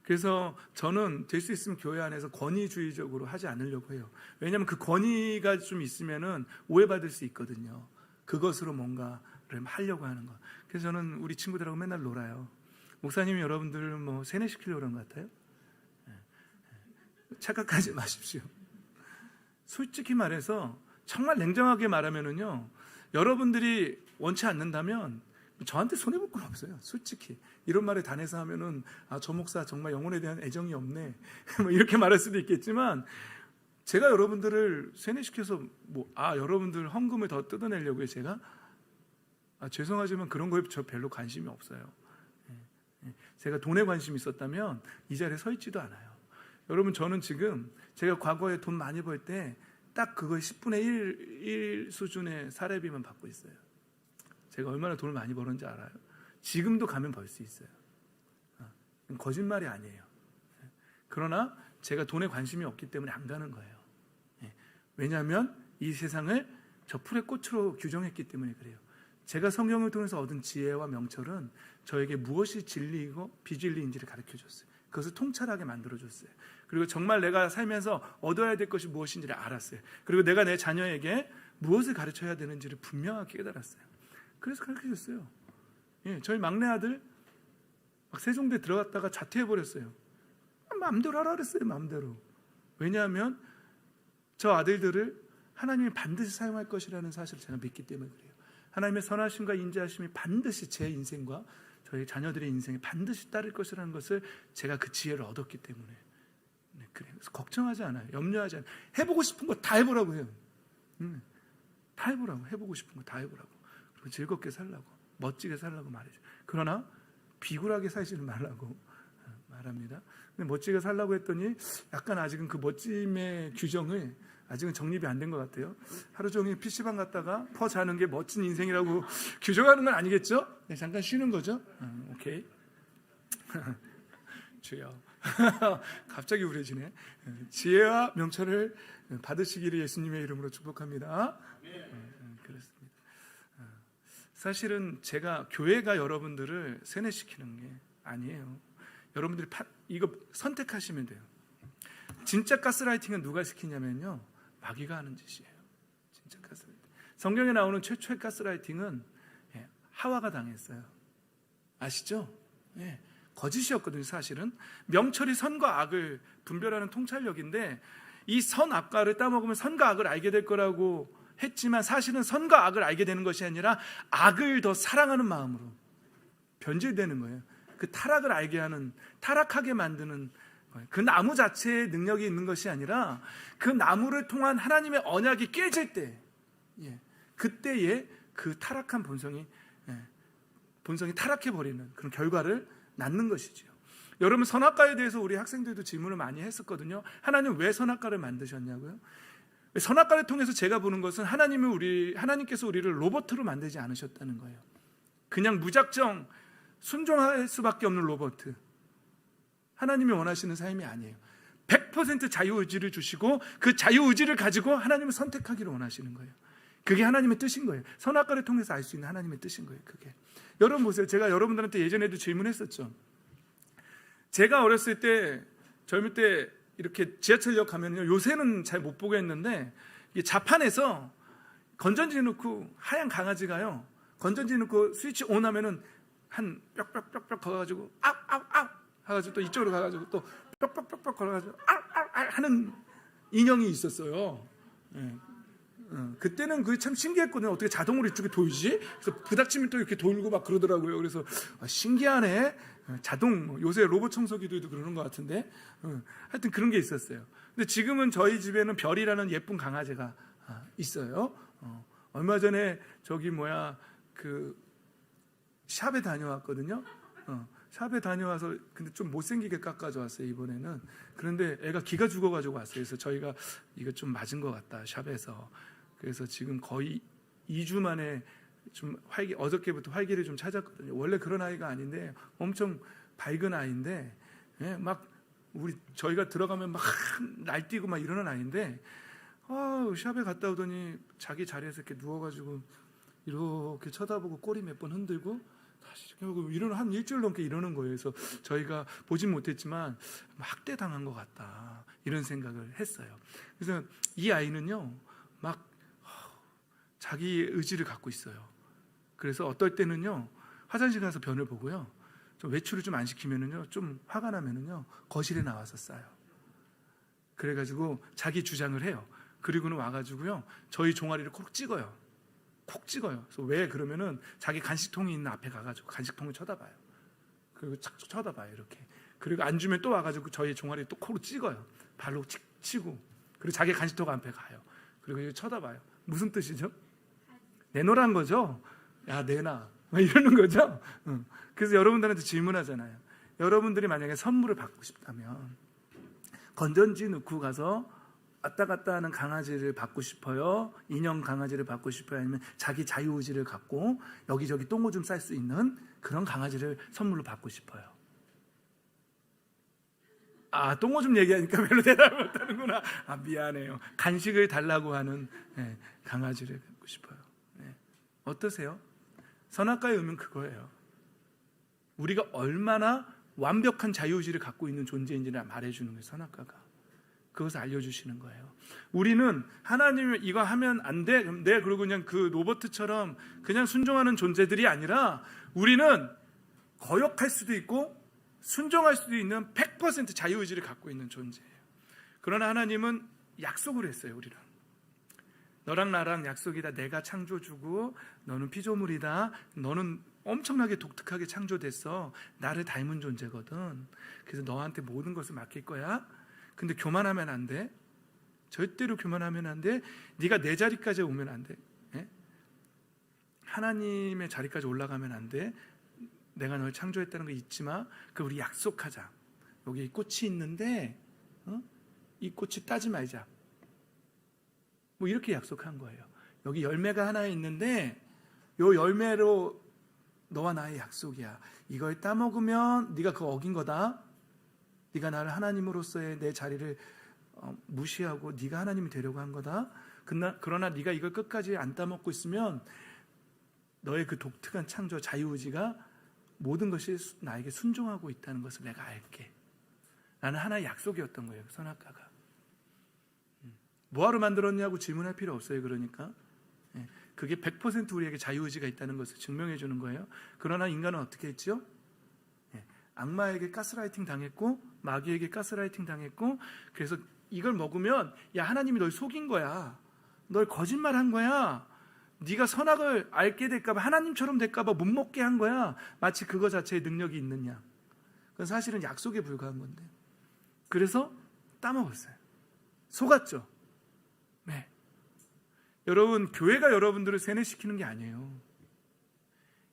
그래서 저는 될 수 있으면 교회 안에서 권위주의적으로 하지 않으려고 해요. 왜냐하면 그 권위가 좀 있으면은 오해받을 수 있거든요. 그것으로 뭔가를 하려고 하는 거. 그래서 저는 우리 친구들하고 맨날 놀아요. 목사님이 여러분들을 뭐 세뇌시키려고 그런 것 같아요? 착각하지 마십시오. 솔직히 말해서 정말 냉정하게 말하면은요, 여러분들이 원치 않는다면 저한테 손해볼 건 없어요. 솔직히 이런 말에 단해서 하면은 저 목사 정말 영혼에 대한 애정이 없네 뭐 이렇게 말할 수도 있겠지만, 제가 여러분들을 세뇌시켜서 여러분들 헌금을 더 뜯어내려고요. 제가 죄송하지만 그런 거에 저 별로 관심이 없어요. 제가 돈에 관심이 있었다면 이 자리에 서 있지도 않아요. 여러분, 저는 지금 제가 과거에 돈 많이 벌 때 딱 그거의 10분의 1 수준의 사례비만 받고 있어요. 제가 얼마나 돈을 많이 벌었는지 알아요? 지금도 가면 벌 수 있어요. 거짓말이 아니에요. 그러나 제가 돈에 관심이 없기 때문에 안 가는 거예요. 왜냐하면 이 세상을 저 풀의 꽃으로 규정했기 때문에 그래요. 제가 성경을 통해서 얻은 지혜와 명철은 저에게 무엇이 진리이고 비진리인지를 가르쳐줬어요. 그것을 통찰하게 만들어줬어요. 그리고 정말 내가 살면서 얻어야 될 것이 무엇인지를 알았어요. 그리고 내가 내 자녀에게 무엇을 가르쳐야 되는지를 분명하게 깨달았어요. 그래서 가르쳐줬어요. 저희 막내 아들 막 세종대 들어갔다가 자퇴해버렸어요. 마음대로 하라 그랬어요. 마음대로. 왜냐하면 저 아들들을 하나님이 반드시 사용할 것이라는 사실을 제가 믿기 때문에 그래요. 하나님의 선하심과 인자하심이 반드시 제 인생과 저희 자녀들의 인생에 반드시 따를 것이라는 것을 제가 그 지혜를 얻었기 때문에 그래요. 그래서 걱정하지 않아요. 염려하지 않아요. 해보고 싶은 거 다 해보라고 해요. 다 해보라고. 해보고 싶은 거 다 해보라고. 그리고 즐겁게 살라고, 멋지게 살라고 말이죠. 그러나 비굴하게 살지는 말라고 말합니다. 근데 멋지게 살라고 했더니 약간 아직은 그 멋짐의 규정을 아직은 정립이 안 된 것 같아요. 하루 종일 PC방 갔다가 퍼 자는 게 멋진 인생이라고 규정하는 건 아니겠죠? 네, 잠깐 쉬는 거죠? 오케이. 주여. 갑자기 우울해지네. 지혜와 명철을 받으시기를 예수님의 이름으로 축복합니다. 그렇습니다. 사실은 제가 교회가 여러분들을 세뇌시키는 게 아니에요. 여러분들이 이거 선택하시면 돼요. 진짜 가스라이팅은 누가 시키냐면요, 마귀가 하는 짓이에요. 진짜 가스라이팅. 성경에 나오는 최초의 가스라이팅은 하와가 당했어요. 아시죠? 거짓이었거든요. 사실은 명철이 선과 악을 분별하는 통찰력인데, 이 선 악과를 따먹으면 선과 악을 알게 될 거라고 했지만 사실은 선과 악을 알게 되는 것이 아니라 악을 더 사랑하는 마음으로 변질되는 거예요. 그 타락을 알게 하는, 타락하게 만드는 거예요. 그 나무 자체에 능력이 있는 것이 아니라 그 나무를 통한 하나님의 언약이 깨질 때, 그때에 그 타락한 본성이 타락해버리는 그런 결과를 낳는 것이죠. 여러분, 선악과에 대해서 우리 학생들도 질문을 많이 했었거든요. 하나님 왜 선악과를 만드셨냐고요? 선악과를 통해서 제가 보는 것은 하나님께서 우리를 로봇으로 만들지 않으셨다는 거예요. 그냥 무작정 순종할 수밖에 없는 로봇, 하나님이 원하시는 삶이 아니에요. 100% 자유의지를 주시고 그 자유의지를 가지고 하나님을 선택하기를 원하시는 거예요. 그게 하나님의 뜻인 거예요. 선악과를 통해서 알 수 있는 하나님의 뜻인 거예요. 그게. 여러분 보세요. 제가 여러분들한테 예전에도 질문했었죠. 제가 어렸을 때, 젊을 때 이렇게 지하철역 가면요, 요새는 잘 못 보겠는데 이게 자판에서 건전지 넣고, 하얀 강아지가요, 건전지 넣고 스위치 온 하면은 한 뿅뿅뿅뿅 걸어가지고 아우 해가지고 또 이쪽으로 가가지고 또 뿅뿅뿅뿅 걸어가지고 아우 하는 인형이 있었어요. 그때는 그게 참 신기했거든요. 어떻게 자동으로 이쪽에 돌지? 그래서 부닥치면 또 이렇게 돌고 막 그러더라고요. 그래서 신기하네. 자동, 요새 로봇 청소기들도 그러는 것 같은데, 하여튼 그런 게 있었어요. 근데 지금은 저희 집에는 별이라는 예쁜 강아지가 있어요. 얼마 전에 그 샵에 다녀왔거든요. 샵에 다녀와서 근데 좀 못생기게 깎아줘 왔어요, 이번에는. 그런데 애가 기가 죽어가지고 왔어요. 그래서 저희가 이거 좀 맞은 것 같다, 샵에서. 그래서 지금 거의 2주 만에 좀 어저께부터 활기를 좀 찾았거든요. 원래 그런 아이가 아닌데 엄청 밝은 아이인데, 막 저희가 들어가면 막 날뛰고 막 이러는 아이인데, 샵에 갔다 오더니 자기 자리에서 이렇게 누워가지고 이렇게 쳐다보고 꼬리 몇 번 흔들고 다시 이러는, 한 일주일 넘게 이러는 거예요. 그래서 저희가 보진 못했지만 학대 당한 것 같다, 이런 생각을 했어요. 그래서 이 아이는요, 막 자기 의지를 갖고 있어요. 그래서 어떨 때는요, 화장실 가서 변을 보고요, 좀 외출을 좀 안 시키면은요, 좀 화가 나면은요, 거실에 나와서 싸요. 그래가지고 자기 주장을 해요. 그리고는 와가지고요, 저희 종아리를 콕 찍어요. 그래서 왜 그러면은 자기 간식통이 있는 앞에 가가지고 간식통을 쳐다봐요. 그리고 착 쳐다봐요, 이렇게. 그리고 안 주면 또 와가지고 저희 종아리 또 코로 찍어요. 발로 치고. 그리고 자기 간식통 앞에 가요. 그리고 쳐다봐요. 무슨 뜻이죠? 내놓으란 거죠. 야 내놔 막 이러는 거죠. 그래서 여러분들한테 질문하잖아요. 여러분들이 만약에 선물을 받고 싶다면 건전지 넣고 가서 왔다 갔다 하는 강아지를 받고 싶어요? 인형 강아지를 받고 싶어요? 아니면 자기 자유의지를 갖고 여기저기 똥오줌 쌀 수 있는 그런 강아지를 선물로 받고 싶어요? 아, 똥오줌 얘기하니까 별로 대답을 못하는구나. 아, 미안해요. 간식을 달라고 하는 강아지를 갖고 싶어요. 어떠세요? 선악과의 의미는 그거예요. 우리가 얼마나 완벽한 자유의지를 갖고 있는 존재인지를 말해주는 거예요. 선악과가 그것을 알려주시는 거예요. 우리는 하나님이 이거 하면 안 돼, 그럼 네, 그러고 그냥 그 로버트처럼 그냥 순종하는 존재들이 아니라 우리는 거역할 수도 있고 순종할 수도 있는 100% 자유의지를 갖고 있는 존재예요. 그러나 하나님은 약속을 했어요. 우리랑 너랑 나랑 약속이다. 내가 창조주고 너는 피조물이다. 너는 엄청나게 독특하게 창조됐어. 나를 닮은 존재거든. 그래서 너한테 모든 것을 맡길 거야. 근데 교만하면 안 돼. 절대로 교만하면 안 돼. 네가 내 자리까지 오면 안 돼. 하나님의 자리까지 올라가면 안 돼. 내가 널 창조했다는 거 잊지 마. 그 우리 약속하자. 여기 꽃이 있는데 이 꽃이 따지 말자. 뭐 이렇게 약속한 거예요. 여기 열매가 하나 있는데 요 열매로 너와 나의 약속이야. 이걸 따먹으면 네가 그거 어긴 거다. 네가 나를 하나님으로서의 내 자리를 무시하고 네가 하나님이 되려고 한 거다. 그러나 네가 이걸 끝까지 안 따먹고 있으면 너의 그 독특한 창조 자유의지가 모든 것이 나에게 순종하고 있다는 것을 내가 알게. 라는 하나의 약속이었던 거예요. 선악과가. 뭐하러 만들었냐고 질문할 필요 없어요. 그러니까 그게 100% 우리에게 자유의지가 있다는 것을 증명해 주는 거예요. 그러나 인간은 어떻게 했죠? 악마에게 가스라이팅 당했고 마귀에게 가스라이팅 당했고 그래서 이걸 먹으면 야 하나님이 널 속인 거야. 널 거짓말한 거야. 네가 선악을 알게 될까 봐 하나님처럼 될까 봐 못 먹게 한 거야. 마치 그거 자체에 능력이 있느냐. 그건 사실은 약속에 불과한 건데. 그래서 따먹었어요. 속았죠. 네. 여러분 교회가 여러분들을 세뇌시키는 게 아니에요.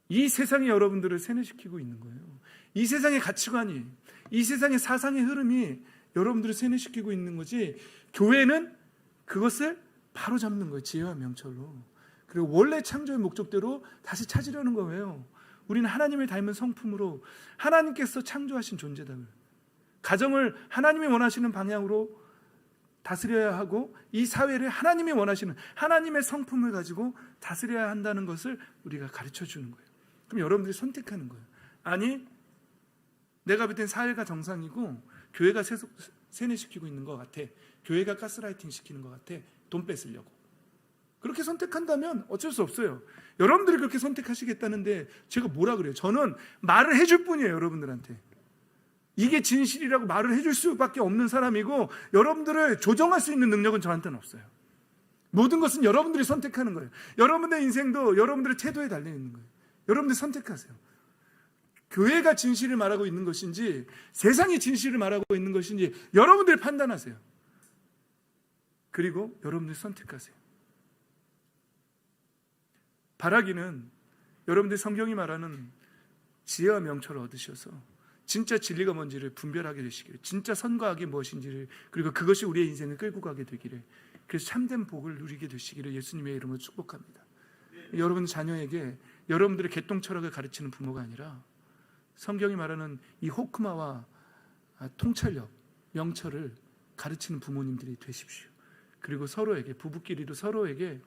이 세상이 여러분들을 세뇌시키고 있는 거예요. 이 세상의 가치관이, 이 세상의 사상의 흐름이 여러분들을 세뇌시키고 있는 거지. 교회는 그것을 바로잡는 거예요. 지혜와 명철로. 그리고 원래 창조의 목적대로 다시 찾으려는 거예요. 우리는 하나님을 닮은 성품으로 하나님께서 창조하신 존재다. 가정을 하나님이 원하시는 방향으로 다스려야 하고 이 사회를 하나님이 원하시는 하나님의 성품을 가지고 다스려야 한다는 것을 우리가 가르쳐 주는 거예요. 그럼 여러분들이 선택하는 거예요. 아니 내가 볼 땐 사회가 정상이고 교회가 세뇌시키고 있는 것 같아. 교회가 가스라이팅 시키는 것 같아. 돈 뺏으려고. 그렇게 선택한다면 어쩔 수 없어요. 여러분들이 그렇게 선택하시겠다는데 제가 뭐라 그래요? 저는 말을 해줄 뿐이에요. 여러분들한테. 이게 진실이라고 말을 해줄 수밖에 없는 사람이고 여러분들을 조정할 수 있는 능력은 저한테는 없어요. 모든 것은 여러분들이 선택하는 거예요. 여러분의 인생도 여러분들의 태도에 달려있는 거예요. 여러분들 선택하세요. 교회가 진실을 말하고 있는 것인지 세상이 진실을 말하고 있는 것인지 여러분들이 판단하세요. 그리고 여러분들이 선택하세요. 바라기는 여러분들이 성경이 말하는 지혜와 명철을 얻으셔서 진짜 진리가 뭔지를 분별하게 되시기를, 진짜 선과 악이 무엇인지를, 그리고 그것이 우리의 인생을 끌고 가게 되기를, 그래서 참된 복을 누리게 되시기를 예수님의 이름으로 축복합니다. 여러분 자녀에게 여러분들의 개똥 철학을 가르치는 부모가 아니라 성경이 말하는 이 호크마와 통찰력, 명철을 가르치는 부모님들이 되십시오. 그리고 서로에게, 부부끼리도 서로에게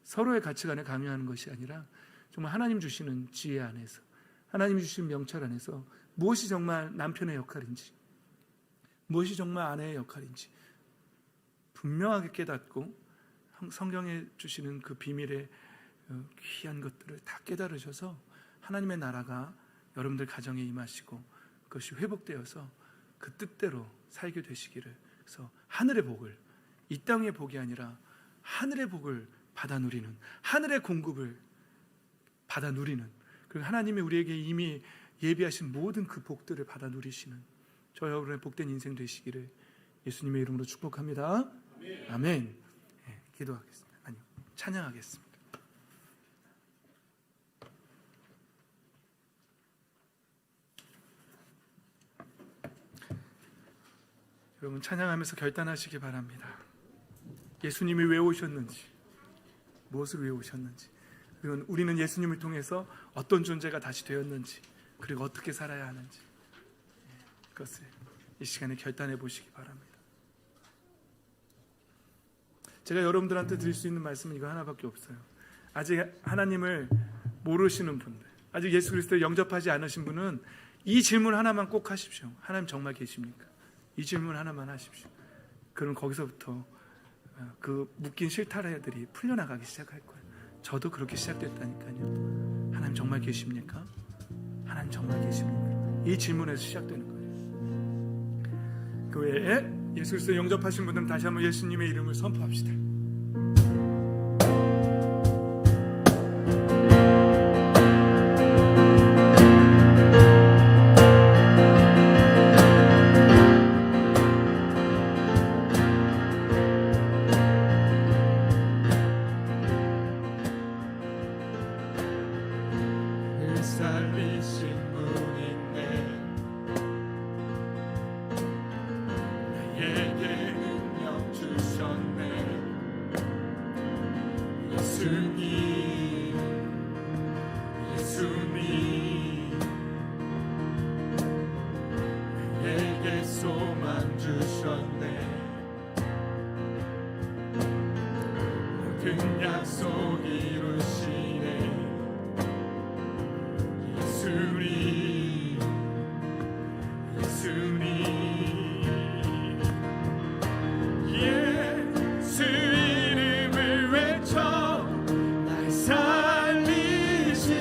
서로의 가치관에 강요하는 것이 아니라 정말 하나님 주시는 지혜 안에서, 하나님 주시는 명철 안에서 무엇이 정말 남편의 역할인지, 무엇이 정말 아내의 역할인지 분명하게 깨닫고 성경에 주시는 그 비밀의 귀한 것들을 다 깨달으셔서 하나님의 나라가 여러분들 가정에 임하시고 그것이 회복되어서 그 뜻대로 살게 되시기를, 그래서 하늘의 복을, 이 땅의 복이 아니라 하늘의 복을 받아 누리는, 하늘의 공급을 받아 누리는, 그리고 하나님이 우리에게 이미 예비하신 모든 그 복들을 받아 누리시는 저 여러분의 복된 인생 되시기를 예수님의 이름으로 축복합니다. 아멘. 아멘. 네, 기도하겠습니다. 아니요, 찬양하겠습니다. 여러분 찬양하면서 결단하시기 바랍니다. 예수님이 왜 오셨는지, 무엇을 위해 오셨는지, 그리고 우리는 예수님을 통해서 어떤 존재가 다시 되었는지, 그리고 어떻게 살아야 하는지, 그것을 이 시간에 결단해 보시기 바랍니다. 제가 여러분들한테 드릴 수 있는 말씀은 이거 하나밖에 없어요. 아직 하나님을 모르시는 분들, 아직 예수 그리스도를 영접하지 않으신 분은 이 질문 하나만 꼭 하십시오. 하나님 정말 계십니까? 이 질문 하나만 하십시오. 그럼 거기서부터 그 묶인 실타래들이 풀려나가기 시작할 거예요. 저도 그렇게 시작됐다니까요. 하나님 정말 계십니까? 하나님 정말 계십니까? 이 질문에서 시작되는 거예요. 그 외에 예수 그리스도 영접하신 분들은 다시 한번 예수님의 이름을 선포합시다. 살리신 분이네 나에게 능력 주셨네 예수님 나에게 소망 주셨네 모든 약속 이루시네 예수님 예수 이름을 외쳐 날 살리신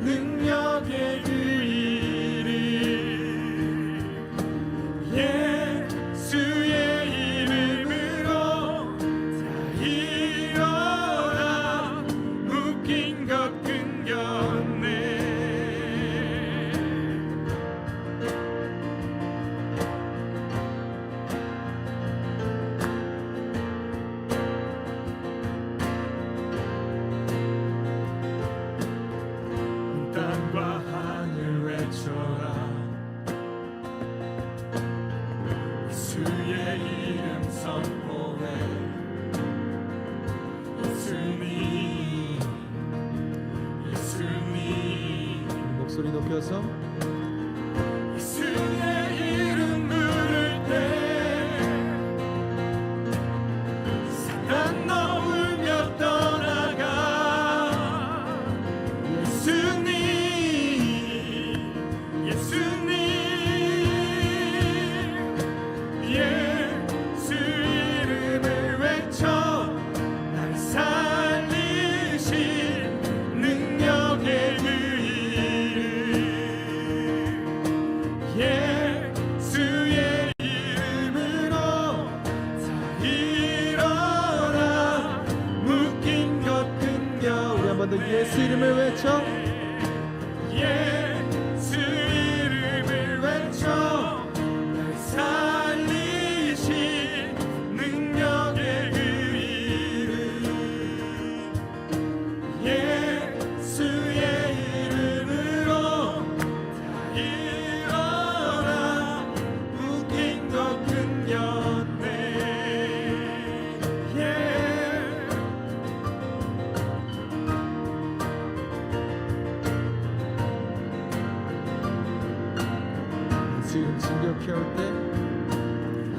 능력의 그 이름 예수의 이름으로 다 일어나 묶인 것 끊겼네 땅과 하늘 외쳐라 예수의 이름 선포해 예수님 목소리 높여서 예수의 이름 부를 때 사단 넘으며 떠나가 예수님 예수 이름을 외쳐 날 살리신 능력의 그 이름 예수의 이름으로 다 일어나 묶인 것 끊겨 우리 한 번 더 예수 이름을 외쳐 예수 이름을 외쳐 날 살리신 능력의 그 이름 예수의 이름으로 다 일어나 묶인 것 끊겼네 지금 진격해 올 때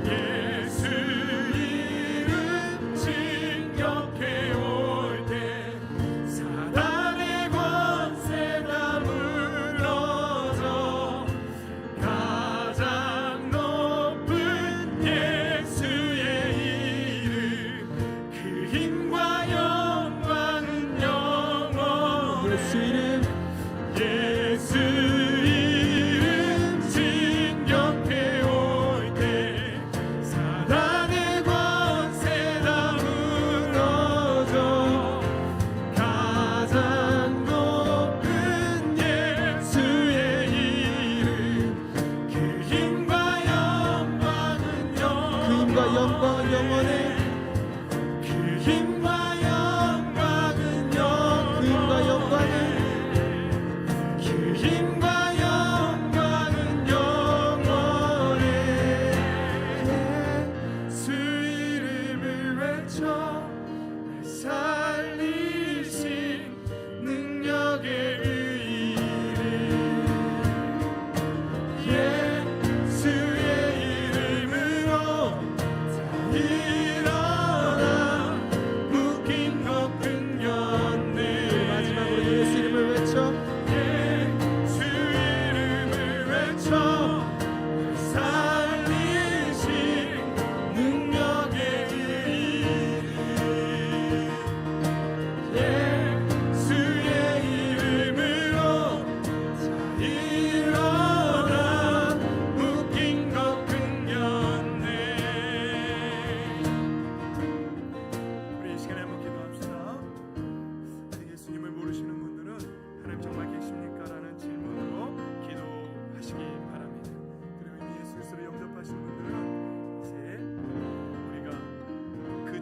예수 이름 진격해 올 때 사단의 권세 다 무너져 가장 높은 예수의 이름 그 힘과 영광은 영원해 예수 이름 예수 이름 진격해 올 때 사단의 권세 다 무너져 가장 높은 예수의 이름 그 힘과 영광은 영원해 그 힘과 영광은 그 힘과 영광은 그 힘과 영광은 영원해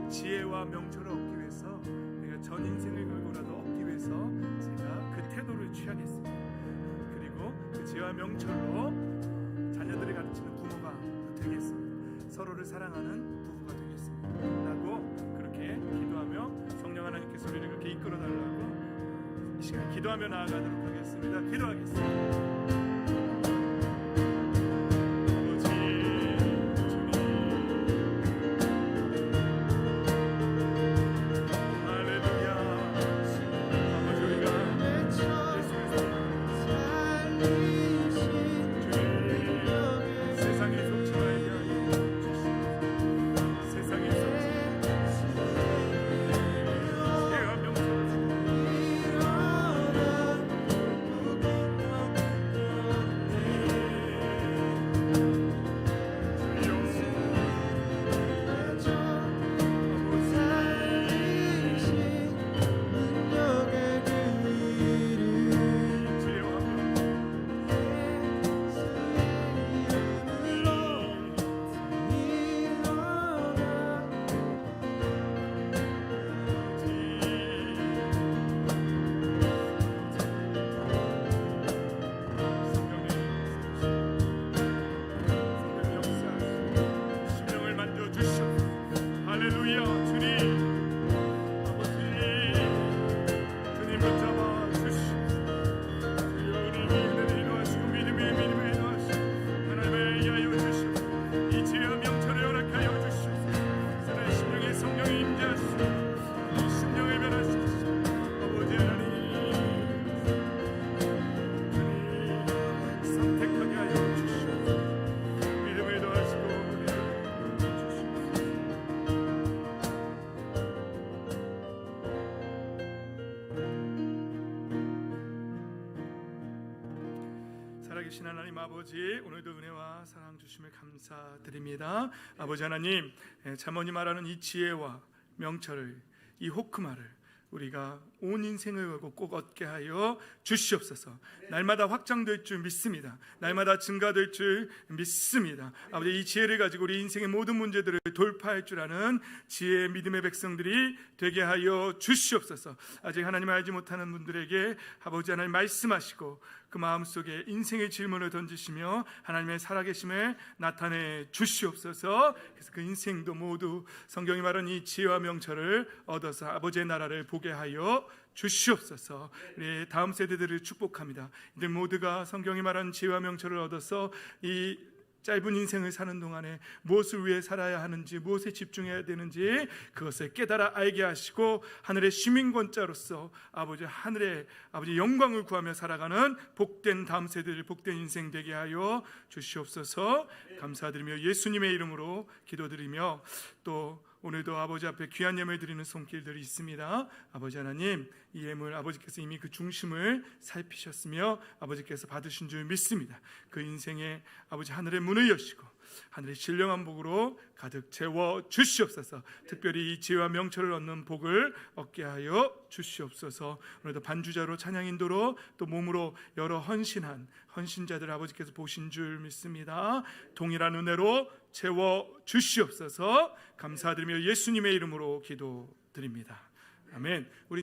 지혜와 명철을 얻기 위해서 내가 전 인생을 걸고라도 얻기 위해서 제가 그 태도를 취하겠습니다. 그리고 그 지혜와 명철로 자녀들을 가르치는 부모가 되겠습니다. 서로를 사랑하는 부부가 되겠습니다. 라고 그렇게 기도하며 성령 하나님께서 우리를 그렇게 이끌어 달라고 이 시간 기도하며 나아가도록 하겠습니다. 기도하겠습니다. 살아계신 하나님 아버지, 오늘도 은혜와 사랑 주심을 감사드립니다. 아버지 하나님, 잠언이 말하는 이 지혜와 명철을, 이 호크마를 우리가 온 인생을 걸고 꼭 얻게 하여 주시옵소서. 날마다 확장될 줄 믿습니다. 날마다 증가될 줄 믿습니다. 아버지, 이 지혜를 가지고 우리 인생의 모든 문제들을 돌파할 줄 아는 지혜의 믿음의 백성들이 되게 하여 주시옵소서. 아직 하나님을 알지 못하는 분들에게 아버지 하나님 말씀하시고 그 마음속에 인생의 질문을 던지시며 하나님의 살아계심을 나타내 주시옵소서. 그래서 그 인생도 모두 성경이 말하는 이 지혜와 명철을 얻어서 아버지의 나라를 보게 하여 주시옵소서. 우리 다음 세대들을 축복합니다. 이들 모두가 성경이 말하는 지혜와 명철을 얻어서 이 짧은 인생을 사는 동안에 무엇을 위해 살아야 하는지, 무엇에 집중해야 되는지 그것을 깨달아 알게 하시고 하늘의 시민권자로서 아버지 하늘의 아버지 영광을 구하며 살아가는 복된 다음 세대들, 복된 인생 되게 하여 주시옵소서. 감사드리며 예수님의 이름으로 기도드리며 또 오늘도 아버지 앞에 귀한 예물 드리는 손길들이 있습니다. 아버지 하나님, 이 예물 아버지께서 이미 그 중심을 살피셨으며 아버지께서 받으신 줄 믿습니다. 그 인생에 아버지 하늘의 문을 여시고 하늘의 신령한 복으로 가득 채워 주시옵소서. 특별히 이 지혜와 명철을 얻는 복을 얻게 하여 주시옵소서. 오늘도 반주자로 찬양 인도로 또 몸으로 여러 헌신한 헌신자들 아버지께서 보신 줄 믿습니다. 동일한 은혜로 채워 주시옵소서. 감사드리며 예수님의 이름으로 기도드립니다. 아멘. 우리